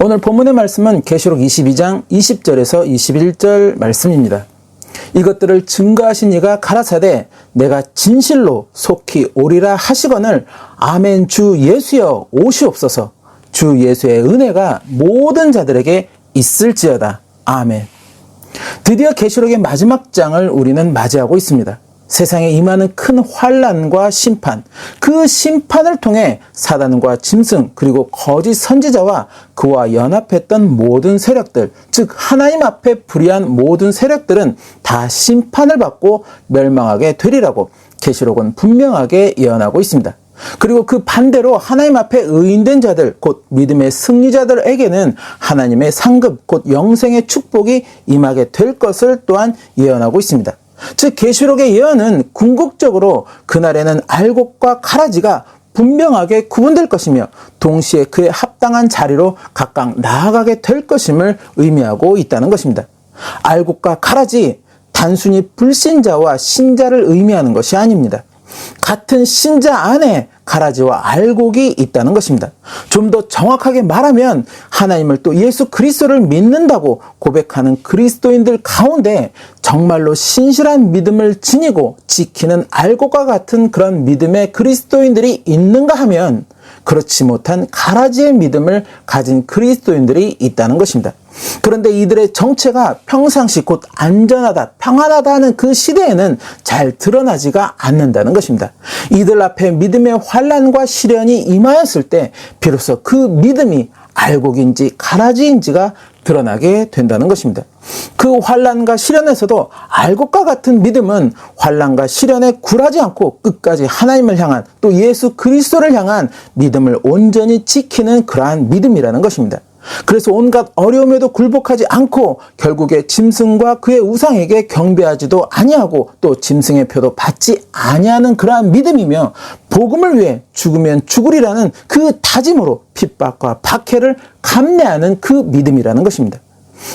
오늘 본문의 말씀은 계시록 22장 20절에서 21절 말씀입니다. 이것들을 증거하신 이가 가라사대 내가 진실로 속히 오리라 하시거늘 아멘 주 예수여 오시옵소서. 주 예수의 은혜가 모든 자들에게 있을지어다. 아멘. 드디어 계시록의 마지막 장을 우리는 맞이하고 있습니다. 세상에 임하는 큰 환난과 심판, 그 심판을 통해 사단과 짐승 그리고 거짓 선지자와 그와 연합했던 모든 세력들, 즉 하나님 앞에 불의한 모든 세력들은 다 심판을 받고 멸망하게 되리라고 계시록은 분명하게 예언하고 있습니다. 그리고 그 반대로 하나님 앞에 의인된 자들, 곧 믿음의 승리자들에게는 하나님의 상급, 곧 영생의 축복이 임하게 될 것을 또한 예언하고 있습니다. 즉 계시록의 예언은 궁극적으로 그날에는 알곡과 가라지가 분명하게 구분될 것이며 동시에 그에 합당한 자리로 각각 나아가게 될 것임을 의미하고 있다는 것입니다. 알곡과 가라지, 단순히 불신자와 신자를 의미하는 것이 아닙니다. 같은 신자 안에 가라지와 알곡이 있다는 것입니다. 좀 더 정확하게 말하면 하나님을 또 예수 그리스도를 믿는다고 고백하는 그리스도인들 가운데 정말로 신실한 믿음을 지니고 지키는 알곡과 같은 그런 믿음의 그리스도인들이 있는가 하면 그렇지 못한 가라지의 믿음을 가진 그리스도인들이 있다는 것입니다. 그런데 이들의 정체가 평상시 곧 안전하다, 평안하다 하는 그 시대에는 잘 드러나지가 않는다는 것입니다. 이들 앞에 믿음의 환난과 시련이 임하였을 때 비로소 그 믿음이 알곡인지 가라지인지가 드러나게 된다는 것입니다. 그 환난과 시련에서도 알곡과 같은 믿음은 환난과 시련에 굴하지 않고 끝까지 하나님을 향한 또 예수 그리스도를 향한 믿음을 온전히 지키는 그러한 믿음이라는 것입니다. 그래서 온갖 어려움에도 굴복하지 않고 결국에 짐승과 그의 우상에게 경배하지도 아니하고 또 짐승의 표도 받지 아니하는 그러한 믿음이며 복음을 위해 죽으면 죽으리라는 그 다짐으로 핍박과 박해를 감내하는 그 믿음이라는 것입니다.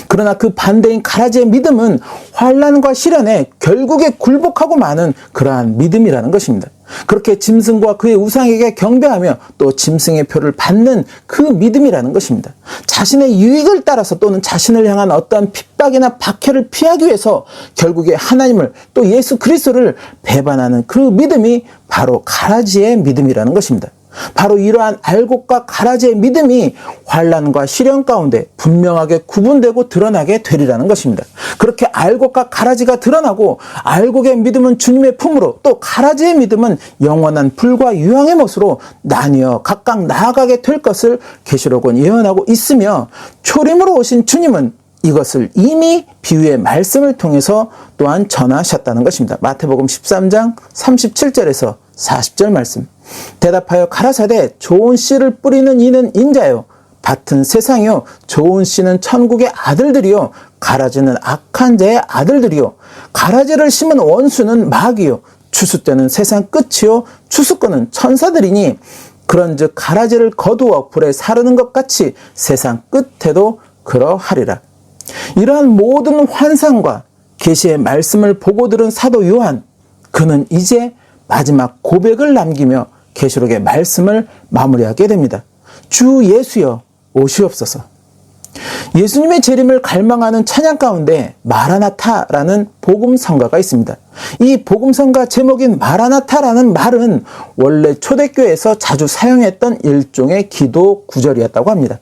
그러나 그 반대인 가라지의 믿음은 환난과 시련에 결국에 굴복하고 마는 그러한 믿음이라는 것입니다. 그렇게 짐승과 그의 우상에게 경배하며 또 짐승의 표를 받는 그 믿음이라는 것입니다. 자신의 유익을 따라서 또는 자신을 향한 어떠한 핍박이나 박해를 피하기 위해서 결국에 하나님을 또 예수 그리스도를 배반하는 그 믿음이 바로 가라지의 믿음이라는 것입니다. 바로 이러한 알곡과 가라지의 믿음이 환난과 시련 가운데 분명하게 구분되고 드러나게 되리라는 것입니다. 그렇게 알곡과 가라지가 드러나고 알곡의 믿음은 주님의 품으로 또 가라지의 믿음은 영원한 불과 유황의 못으로 나뉘어 각각 나아가게 될 것을 계시록은 예언하고 있으며 초림으로 오신 주님은 이것을 이미 비유의 말씀을 통해서 또한 전하셨다는 것입니다. 마태복음 13장 37절에서 40절 말씀. 대답하여 가라사대 좋은 씨를 뿌리는 이는 인자요 밭은 세상이요 좋은 씨는 천국의 아들들이요 가라지는 악한 자의 아들들이요 가라지를 심은 원수는 마귀요 추수 때는 세상 끝이요 추수꾼은 천사들이니 그런즉 가라지를 거두어 불에 사르는 것 같이 세상 끝에도 그러하리라. 이러한 모든 환상과 계시의 말씀을 보고 들은 사도 요한, 그는 이제 마지막 고백을 남기며 계시록의 말씀을 마무리하게 됩니다. 주 예수여 오시옵소서. 예수님의 재림을 갈망하는 찬양 가운데 마라나타라는 복음성가가 있습니다. 이 복음성가 제목인 마라나타라는 말은 원래 초대교회에서 자주 사용했던 일종의 기도 구절이었다고 합니다.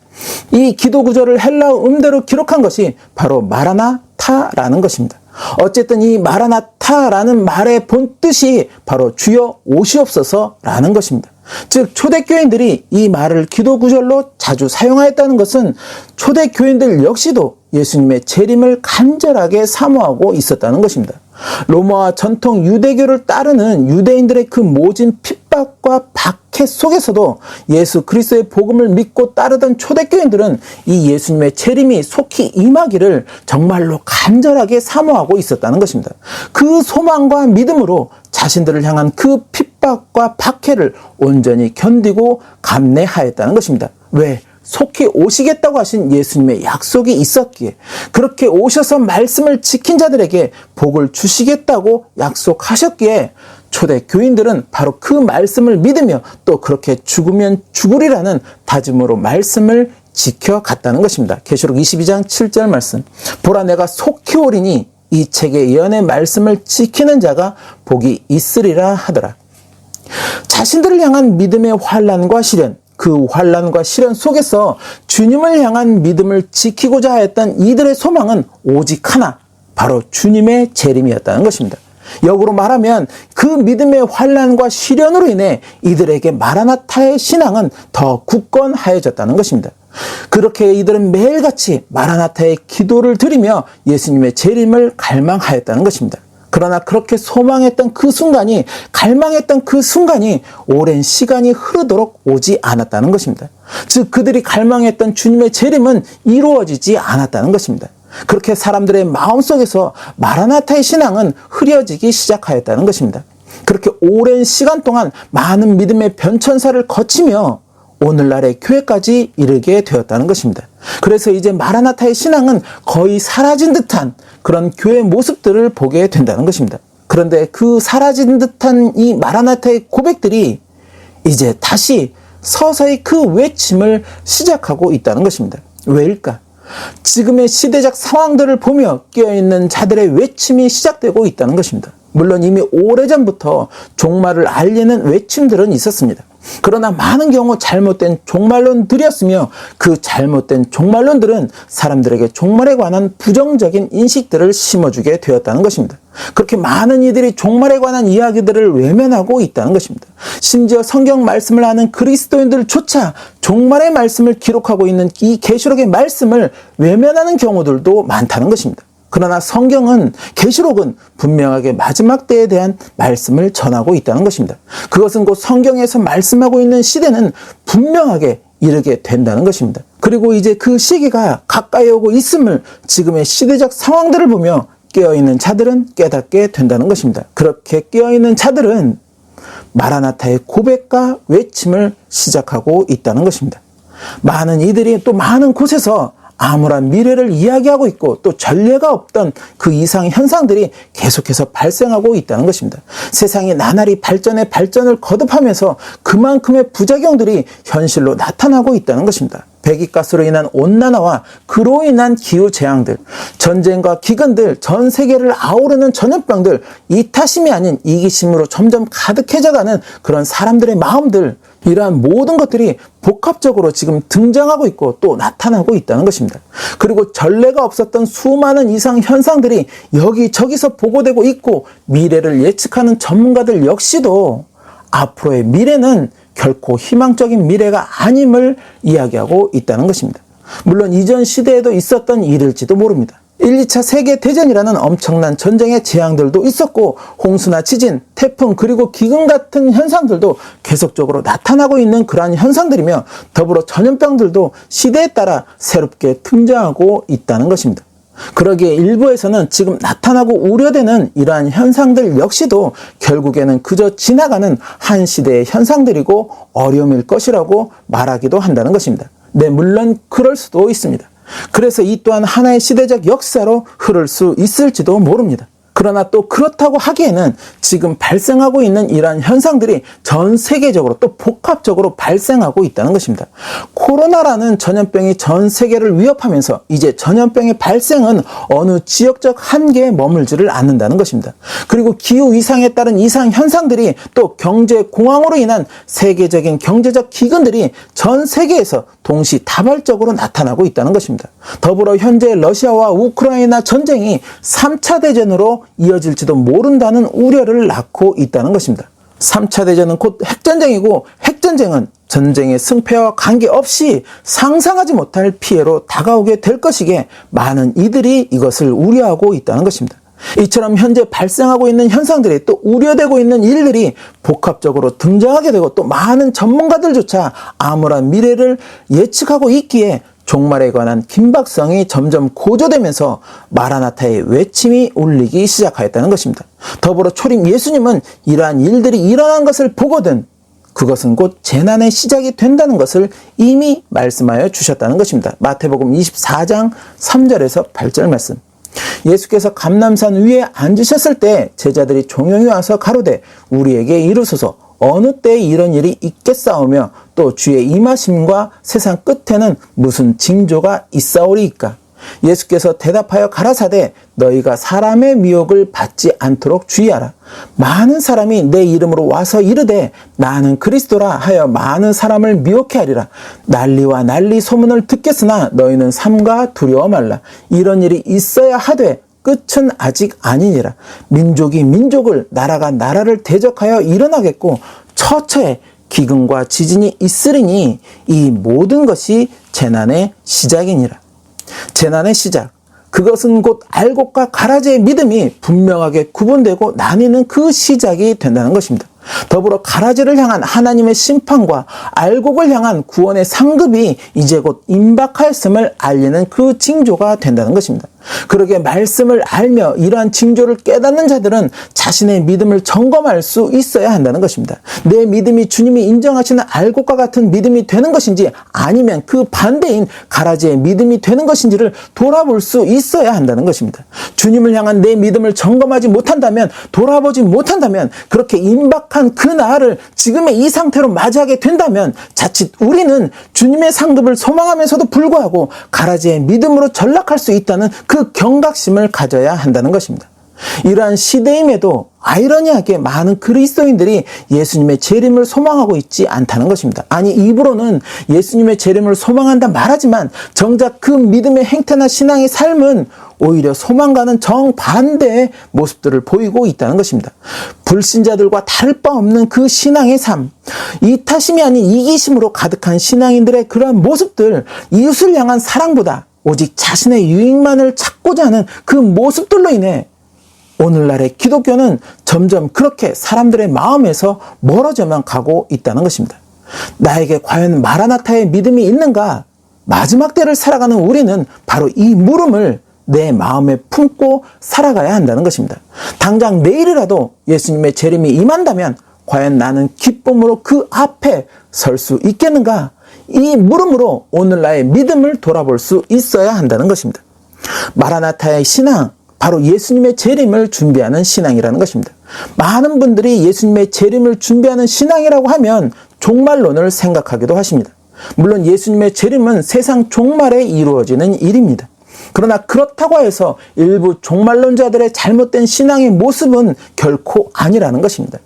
이 기도 구절을 헬라어 음대로 기록한 것이 바로 마라나타라는 것입니다. 어쨌든 이 마라나타라는 말의 본 뜻이 바로 주여 오시옵소서라는 것입니다. 즉 초대교인들이 이 말을 기도 구절로 자주 사용하였다는 것은 초대교인들 역시도 예수님의 재림을 간절하게 사모하고 있었다는 것입니다. 로마와 전통 유대교를 따르는 유대인들의 그 모진 핍박과 박해 속에서도 예수 그리스도의 복음을 믿고 따르던 초대교인들은 이 예수님의 재림이 속히 임하기를 정말로 간절하게 사모하고 있었다는 것입니다. 그 소망과 믿음으로 자신들을 향한 그 핍박과 박해를 온전히 견디고 감내하였다는 것입니다. 왜? 속히 오시겠다고 하신 예수님의 약속이 있었기에, 그렇게 오셔서 말씀을 지킨 자들에게 복을 주시겠다고 약속하셨기에 초대 교인들은 바로 그 말씀을 믿으며 또 그렇게 죽으면 죽으리라는 다짐으로 말씀을 지켜갔다는 것입니다. 계시록 22장 7절 말씀. 보라 내가 속히 오리니 이 책의 예언의 말씀을 지키는 자가 복이 있으리라 하더라. 자신들을 향한 믿음의 환난과 시련, 그 환난과 시련 속에서 주님을 향한 믿음을 지키고자 하였던 이들의 소망은 오직 하나, 바로 주님의 재림이었다는 것입니다. 역으로 말하면 그 믿음의 환난과 시련으로 인해 이들에게 마라나타의 신앙은 더 굳건하여졌다는 것입니다. 그렇게 이들은 매일같이 마라나타의 기도를 드리며 예수님의 재림을 갈망하였다는 것입니다. 그러나 그렇게 소망했던 그 순간이, 갈망했던 그 순간이 오랜 시간이 흐르도록 오지 않았다는 것입니다. 즉 그들이 갈망했던 주님의 재림은 이루어지지 않았다는 것입니다. 그렇게 사람들의 마음속에서 마라나타의 신앙은 흐려지기 시작하였다는 것입니다. 그렇게 오랜 시간 동안 많은 믿음의 변천사를 거치며 오늘날의 교회까지 이르게 되었다는 것입니다. 그래서 이제 마라나타의 신앙은 거의 사라진 듯한 그런 교회 모습들을 보게 된다는 것입니다. 그런데 그 사라진 듯한 이 마라나타의 고백들이 이제 다시 서서히 그 외침을 시작하고 있다는 것입니다. 왜일까? 지금의 시대적 상황들을 보며 깨어있는 자들의 외침이 시작되고 있다는 것입니다. 물론 이미 오래전부터 종말을 알리는 외침들은 있었습니다. 그러나 많은 경우 잘못된 종말론들이었으며 그 잘못된 종말론들은 사람들에게 종말에 관한 부정적인 인식들을 심어주게 되었다는 것입니다. 그렇게 많은 이들이 종말에 관한 이야기들을 외면하고 있다는 것입니다. 심지어 성경 말씀을 아는 그리스도인들조차 종말의 말씀을 기록하고 있는 이 계시록의 말씀을 외면하는 경우들도 많다는 것입니다. 그러나 성경은, 계시록은 분명하게 마지막 때에 대한 말씀을 전하고 있다는 것입니다. 그것은 곧 성경에서 말씀하고 있는 시대는 분명하게 이르게 된다는 것입니다. 그리고 이제 그 시기가 가까이 오고 있음을 지금의 시대적 상황들을 보며 깨어있는 자들은 깨닫게 된다는 것입니다. 그렇게 깨어있는 자들은 마라나타의 고백과 외침을 시작하고 있다는 것입니다. 많은 이들이 또 많은 곳에서 암울한 미래를 이야기하고 있고 또 전례가 없던 그 이상 현상들이 계속해서 발생하고 있다는 것입니다. 세상이 나날이 발전을 거듭하면서 그만큼의 부작용들이 현실로 나타나고 있다는 것입니다. 배기가스로 인한 온난화와 그로 인한 기후재앙들, 전쟁과 기근들, 전 세계를 아우르는 전염병들, 이타심이 아닌 이기심으로 점점 가득해져가는 그런 사람들의 마음들, 이러한 모든 것들이 복합적으로 지금 등장하고 있고 또 나타나고 있다는 것입니다. 그리고 전례가 없었던 수많은 이상 현상들이 여기저기서 보고되고 있고 미래를 예측하는 전문가들 역시도 앞으로의 미래는 결코 희망적인 미래가 아님을 이야기하고 있다는 것입니다. 물론 이전 시대에도 있었던 일일지도 모릅니다. 1, 2차 세계대전이라는 엄청난 전쟁의 재앙들도 있었고 홍수나 지진, 태풍 그리고 기근 같은 현상들도 계속적으로 나타나고 있는 그러한 현상들이며 더불어 전염병들도 시대에 따라 새롭게 등장하고 있다는 것입니다. 그러기에 일부에서는 지금 나타나고 우려되는 이러한 현상들 역시도 결국에는 그저 지나가는 한 시대의 현상들이고 어려움일 것이라고 말하기도 한다는 것입니다. 네, 물론 그럴 수도 있습니다. 그래서 이 또한 하나의 시대적 역사로 흐를 수 있을지도 모릅니다. 그러나 또 그렇다고 하기에는 지금 발생하고 있는 이러한 현상들이 전 세계적으로 또 복합적으로 발생하고 있다는 것입니다. 코로나라는 전염병이 전 세계를 위협하면서 이제 전염병의 발생은 어느 지역적 한계에 머물지를 않는다는 것입니다. 그리고 기후 이상에 따른 이상 현상들이 또 경제 공황으로 인한 세계적인 경제적 기근들이 전 세계에서 동시다발적으로 나타나고 있다는 것입니다. 더불어 현재 러시아와 우크라이나 전쟁이 3차 대전으로 이어질지도 모른다는 우려를 낳고 있다는 것입니다. 3차 대전은 곧 핵전쟁이고 핵전쟁은 전쟁의 승패와 관계없이 상상하지 못할 피해로 다가오게 될 것이기에 많은 이들이 이것을 우려하고 있다는 것입니다. 이처럼 현재 발생하고 있는 현상들이 또 우려되고 있는 일들이 복합적으로 등장하게 되고 또 많은 전문가들조차 암울한 미래를 예측하고 있기에 종말에 관한 긴박성이 점점 고조되면서 마라나타의 외침이 울리기 시작하였다는 것입니다. 더불어 초림 예수님은 이러한 일들이 일어난 것을 보거든 그것은 곧 재난의 시작이 된다는 것을 이미 말씀하여 주셨다는 것입니다. 마태복음 24장 3절에서 8절 말씀. 예수께서 감람산 위에 앉으셨을 때 제자들이 종용이 와서 가로되 우리에게 이르소서 어느 때에 이런 일이 있겠사오며 또 주의 임하심과 세상 끝에는 무슨 징조가 있사오리이까. 예수께서 대답하여 가라사대 너희가 사람의 미혹을 받지 않도록 주의하라. 많은 사람이 내 이름으로 와서 이르되 나는 그리스도라 하여 많은 사람을 미혹해 하리라. 난리와 난리 소문을 듣겠으나 너희는 삼가 두려워 말라. 이런 일이 있어야 하되 끝은 아직 아니니라. 민족이 민족을 나라가 나라를 대적하여 일어나겠고 처처에 기근과 지진이 있으리니 이 모든 것이 재난의 시작이니라. 재난의 시작, 그것은 곧 알곡과 가라지의 믿음이 분명하게 구분되고 나뉘는 그 시작이 된다는 것입니다. 더불어 가라지를 향한 하나님의 심판과 알곡을 향한 구원의 상급이 이제 곧 임박하였음을 알리는 그 징조가 된다는 것입니다. 그러게 말씀을 알며 이러한 징조를 깨닫는 자들은 자신의 믿음을 점검할 수 있어야 한다는 것입니다. 내 믿음이 주님이 인정하시는 알곡과 같은 믿음이 되는 것인지 아니면 그 반대인 가라지의 믿음이 되는 것인지를 돌아볼 수 있어야 한다는 것입니다. 주님을 향한 내 믿음을 점검하지 못한다면, 돌아보지 못한다면, 그렇게 임박한 그 날을 지금의 이 상태로 맞이하게 된다면 자칫 우리는 주님의 상급을 소망하면서도 불구하고 가라지의 믿음으로 전락할 수 있다는 그 경각심을 가져야 한다는 것입니다. 이러한 시대임에도 아이러니하게 많은 그리스도인들이 예수님의 재림을 소망하고 있지 않다는 것입니다. 아니, 입으로는 예수님의 재림을 소망한다 말하지만 정작 그 믿음의 행태나 신앙의 삶은 오히려 소망과는 정반대의 모습들을 보이고 있다는 것입니다. 불신자들과 다를 바 없는 그 신앙의 삶, 이타심이 아닌 이기심으로 가득한 신앙인들의 그러한 모습들, 이웃을 향한 사랑보다 오직 자신의 유익만을 찾고자 하는 그 모습들로 인해 오늘날의 기독교는 점점 그렇게 사람들의 마음에서 멀어져만 가고 있다는 것입니다. 나에게 과연 마라나타의 믿음이 있는가? 마지막 때를 살아가는 우리는 바로 이 물음을 내 마음에 품고 살아가야 한다는 것입니다. 당장 내일이라도 예수님의 재림이 임한다면 과연 나는 기쁨으로 그 앞에 설 수 있겠는가? 이 물음으로 오늘 나의 믿음을 돌아볼 수 있어야 한다는 것입니다. 마라나타의 신앙, 바로 예수님의 재림을 준비하는 신앙이라는 것입니다. 많은 분들이 예수님의 재림을 준비하는 신앙이라고 하면 종말론을 생각하기도 하십니다. 물론 예수님의 재림은 세상 종말에 이루어지는 일입니다. 그러나 그렇다고 해서 일부 종말론자들의 잘못된 신앙의 모습은 결코 아니라는 것입니다.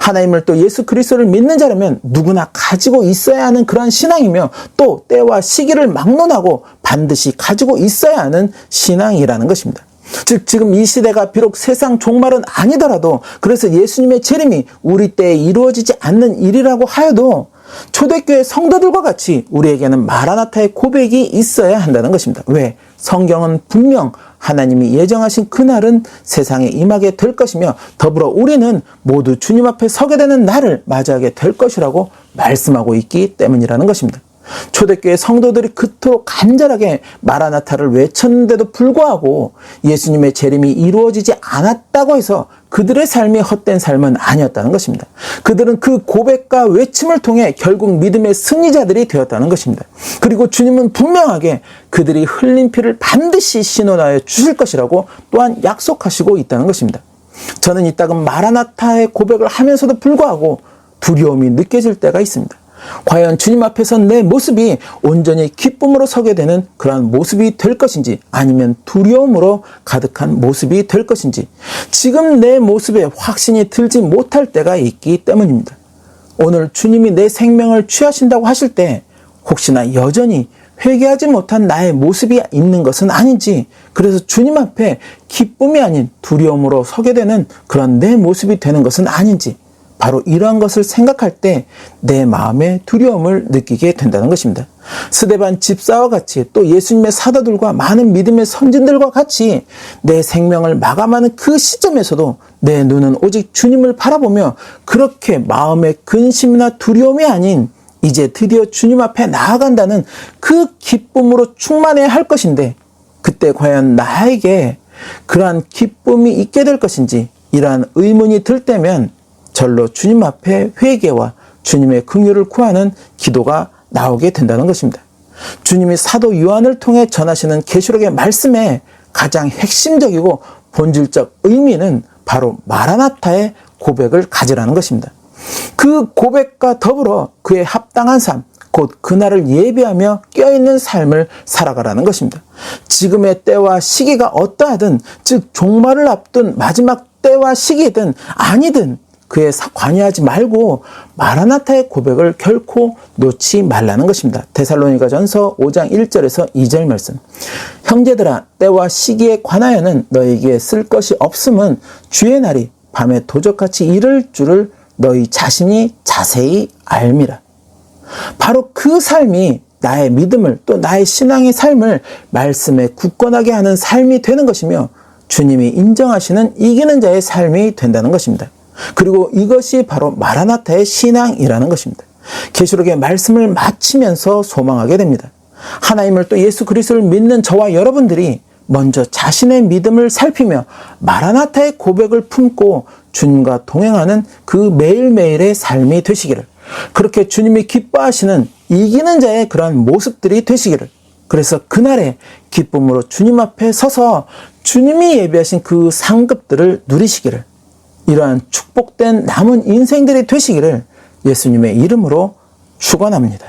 하나님을 또 예수 그리스도를 믿는 자라면 누구나 가지고 있어야 하는 그런 신앙이며 또 때와 시기를 막론하고 반드시 가지고 있어야 하는 신앙이라는 것입니다. 즉 지금 이 시대가 비록 세상 종말은 아니더라도, 그래서 예수님의 재림이 우리 때에 이루어지지 않는 일이라고 하여도 초대교회 성도들과 같이 우리에게는 마라나타의 고백이 있어야 한다는 것입니다. 왜? 성경은 분명 하나님이 예정하신 그날은 세상에 임하게 될 것이며 더불어 우리는 모두 주님 앞에 서게 되는 날을 맞이하게 될 것이라고 말씀하고 있기 때문이라는 것입니다. 초대교회 성도들이 그토록 간절하게 마라나타를 외쳤는데도 불구하고 예수님의 재림이 이루어지지 않았다고 해서 그들의 삶이 헛된 삶은 아니었다는 것입니다. 그들은 그 고백과 외침을 통해 결국 믿음의 승리자들이 되었다는 것입니다. 그리고 주님은 분명하게 그들이 흘린 피를 반드시 신원하여 주실 것이라고 또한 약속하시고 있다는 것입니다. 저는 이따금 마라나타의 고백을 하면서도 불구하고 두려움이 느껴질 때가 있습니다. 과연 주님 앞에서 내 모습이 온전히 기쁨으로 서게 되는 그러한 모습이 될 것인지, 아니면 두려움으로 가득한 모습이 될 것인지, 지금 내 모습에 확신이 들지 못할 때가 있기 때문입니다. 오늘 주님이 내 생명을 취하신다고 하실 때 혹시나 여전히 회개하지 못한 나의 모습이 있는 것은 아닌지, 그래서 주님 앞에 기쁨이 아닌 두려움으로 서게 되는 그런 내 모습이 되는 것은 아닌지, 바로 이러한 것을 생각할 때 내 마음의 두려움을 느끼게 된다는 것입니다. 스데반 집사와 같이 또 예수님의 사도들과 많은 믿음의 선진들과 같이 내 생명을 마감하는 그 시점에서도 내 눈은 오직 주님을 바라보며 그렇게 마음의 근심이나 두려움이 아닌 이제 드디어 주님 앞에 나아간다는 그 기쁨으로 충만해야 할 것인데, 그때 과연 나에게 그러한 기쁨이 있게 될 것인지 이러한 의문이 들 때면 절로 주님 앞에 회개와 주님의 긍휼을 구하는 기도가 나오게 된다는 것입니다. 주님이 사도 요한을 통해 전하시는 계시록의 말씀에 가장 핵심적이고 본질적 의미는 바로 마라나타의 고백을 가지라는 것입니다. 그 고백과 더불어 그에 합당한 삶, 곧 그날을 예비하며 껴있는 삶을 살아가라는 것입니다. 지금의 때와 시기가 어떠하든, 즉 종말을 앞둔 마지막 때와 시기든 아니든 그에 관여하지 말고 마라나타의 고백을 결코 놓지 말라는 것입니다. 데살로니가전서 5장 1절에서 2절 말씀. 형제들아, 때와 시기에 관하여는 너희에게 쓸 것이 없음은 주의 날이 밤에 도적같이 이를 줄을 너희 자신이 자세히 알미라. 바로 그 삶이 나의 믿음을, 또 나의 신앙의 삶을 말씀에 굳건하게 하는 삶이 되는 것이며, 주님이 인정하시는 이기는 자의 삶이 된다는 것입니다. 그리고 이것이 바로 마라나타의 신앙이라는 것입니다. 계시록의 말씀을 마치면서 소망하게 됩니다. 하나님을 또 예수 그리스도를 믿는 저와 여러분들이 먼저 자신의 믿음을 살피며 마라나타의 고백을 품고 주님과 동행하는 그 매일매일의 삶이 되시기를, 그렇게 주님이 기뻐하시는 이기는 자의 그러한 모습들이 되시기를, 그래서 그날에 기쁨으로 주님 앞에 서서 주님이 예비하신 그 상급들을 누리시기를, 이러한 축복된 남은 인생들이 되시기를 예수님의 이름으로 축원합니다.